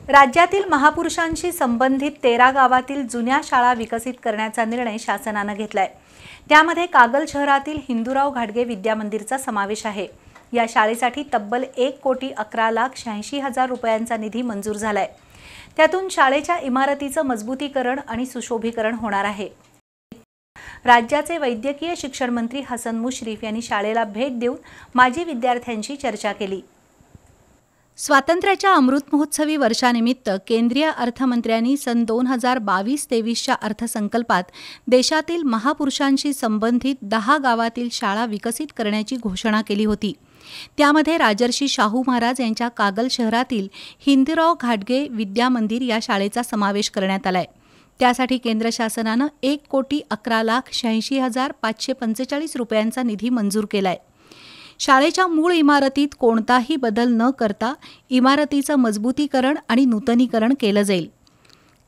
राज्यातील महापुरुषांशी संबंधित 13 गावातील जुन्या शाळा विकसित करण्याचा निर्णय शासनाने घेतलाय। त्यामध्ये कागल शहरातील हिंदूराव घाटगे विद्या मंदिरचा समावेश आहे। या शाळेसाठी तब्बल 1,11,86,000 रुपयांचा निधी मंजूर झालाय। त्यातून शाळेच्या इमारतीचं मजबूतीकरण आणि सुशोभीकरण होणार आहे। राज्याचे वैद्यकीय शिक्षण मंत्री हसन मुश्रीफ यांनी शाळेला भेट देऊन माजी विद्यार्थ्यांशी चर्चा केली। स्वातंत्र्याच्या अमृत महोत्सवी वर्षानिमित्त केंद्रीय अर्थमंत्र्यांनी सन 2022-23च्या अर्थसंकल्पात देशातील महापुरुषांशी संबंधित 10 गावातील शाळा विकसित करण्याची घोषणा केली होती। त्यामध्ये राजर्षी शाहू महाराज यांच्या कागल शहरातील हिंदूराव घाटगे विद्या मंदिर या शाळेचा समावेश करण्यात आलाय। त्यासाठी केंद्र शासनाने 1,11,86,545 रुपयांचा निधी मंजूर केलाय। शाळेच्या मूळ इमारतीत कोणताही बदल न करता इमारतीचं मजबूतीकरण आणि नूतनीकरण केलं जाईल।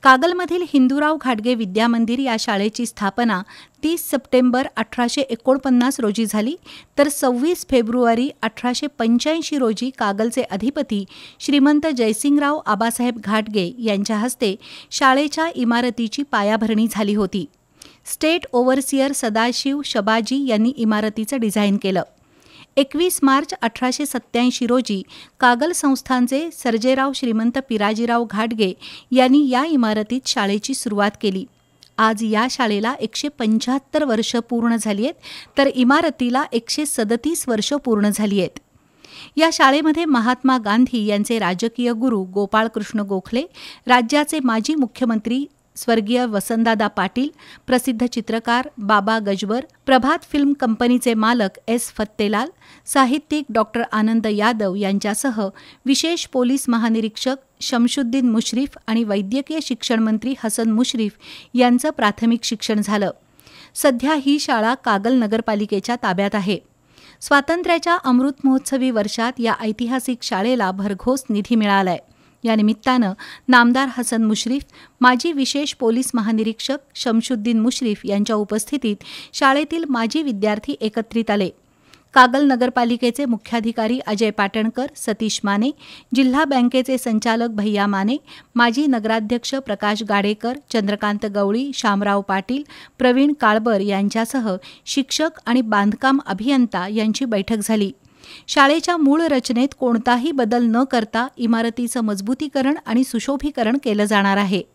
कागलमधील हिंदूराव घाटगे विद्या मंदिर या शाळेची स्थापना 30 सप्टेंबर 1849 रोजी झाली, तर 26 फेब्रुवारी 1885 रोजी कागलचे अधिपती श्रीमंत जयसिंगराव आबासाहेब घाटगे यांच्या हस्ते शाळेच्या इमारतीची पायाभरणी झाली होती। स्टेट ओव्हरसियर सदाशिव शबाजी यांनी इमारतीचं डिझाईन केलं। 21 मार्च 1887 रोजी कागल संस्थानचे सर्जेराव श्रीमंत पिराजीराव घाटगे यांनी या इमारतीत शाळेची सुरुवात केली। आज या शाळेला 175 वर्ष पूर्ण झाली आहेत, तर इमारतीला 137 वर्ष पूर्ण झाली आहेत। या शाळेमध्ये महात्मा गांधी यांचे राजकीय गुरु गोपाळकृष्ण गोखले, राज्याचे माजी मुख्यमंत्री स्वर्गीय वसंतदादा पाटील, प्रसिद्ध चित्रकार बाबा गजबर, प्रभात फिल्म कंपनीचे मालक एस फत्तेलाल, साहित्यिक डॉक्टर आनंद यादव यांच्यासह विशेष पोलीस महानिरीक्षक शमशुद्दीन मुश्रीफ आणि वैद्यकीय शिक्षण मंत्री हसन मुश्रीफ यांचं प्राथमिक शिक्षण झालं। सध्या ही शाळा कागल नगरपालिकेच्या ताब्यात आहे। स्वातंत्र्याच्या अमृत महोत्सवी वर्षात या ऐतिहासिक शाळेला भरघोस निधी मिळालाय। या निमित्तानं नामदार हसन मुश्रीफ, माजी विशेष पोलीस महानिरीक्षक शमशुद्दीन मुश्रीफ यांच्या उपस्थितीत शाळेतील माजी विद्यार्थी एकत्रित आले। कागल नगरपालिकेचे मुख्याधिकारी अजय पाटणकर, सतीश माने, जिल्हा बँकेचे संचालक भैया माने, माजी नगराध्यक्ष प्रकाश गाडेकर, चंद्रकांत गवळी, शामराव पाटील, प्रवीण काळबर यांच्यासह शिक्षक आणि बांधकाम अभियंता यांची बैठक झाली। शाळेच्या मूळ रचनेत कोणताही बदल न करता इमारतीचं मजबूतीकरण आणि सुशोभीकरण केलं जाणार आहे।